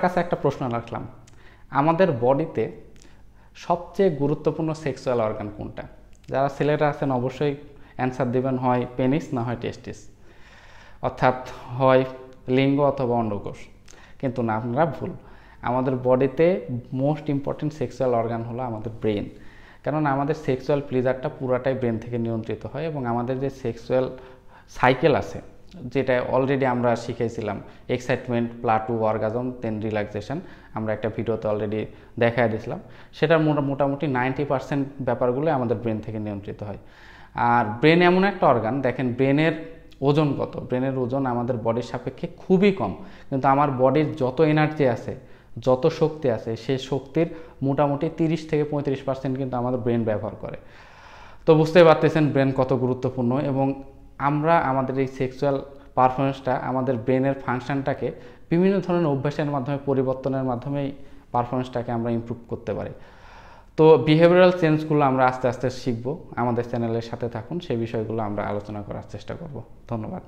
কাছে একটা প্রশ্ন রাখলাম, আমাদের বডিতে সবচেয়ে গুরুত্বপূর্ণ সেক্সুয়াল অর্গান কোনটা? যারা ছেলেরা আছেন অবশ্যই অ্যান্সার দেবেন হয় পেনিস না হয় টেস্টিস, অর্থাৎ হয় লিঙ্গ অথবা অন্ডকোষ। কিন্তু না, আপনারা ভুল। আমাদের বডিতে মোস্ট ইম্পর্টেন্ট সেক্সুয়াল অর্গান হলো আমাদের ব্রেন। কেননা আমাদের সেক্সুয়াল প্লেজারটা পুরাটাই ব্রেন থেকে নিয়ন্ত্রিত হয় এবং আমাদের যে সেক্সুয়াল সাইকেল আছে, যেটা অলরেডি আমরা শিখেছিলাম, এক্সাইটমেন্ট, প্লাটু, অর্গাজম, দেন রিল্যাক্সেশন, আমরা একটা ভিডিওতে অলরেডি দেখাই দিয়েছিলাম। সেটার মোটামুটি 90% ব্যাপারগুলো আমাদের ব্রেন থেকে নিয়ন্ত্রিত হয়। আর ব্রেন এমন একটা অর্গান, দেখেন ব্রেনের ওজন কত? ব্রেনের ওজন আমাদের বডির সাপেক্ষে খুবই কম, কিন্তু আমার বডির যত এনার্জি আছে, যত শক্তি আছে, সেই শক্তির মোটামুটি 30-35% কিন্তু আমাদের ব্রেন ব্যবহার করে। তো বুঝতেই পারতেছেন ব্রেন কত গুরুত্বপূর্ণ। এবং আমরা আমাদের এই সেক্সুয়াল পারফরমেন্সটা, আমাদের ব্রেনের ফাংশনটাকে বিভিন্ন ধরনের অভ্যাসের মাধ্যমে, পরিবর্তনের মাধ্যমেই পারফরমেন্সটাকে আমরা ইমপ্রুভ করতে পারি। তো বিহেভিয়ারাল চেঞ্জগুলো আমরা আস্তে আস্তে শিখবো। আমাদের চ্যানেলের সাথে থাকুন, সেই বিষয়গুলো আমরা আলোচনা করার চেষ্টা করব। ধন্যবাদ।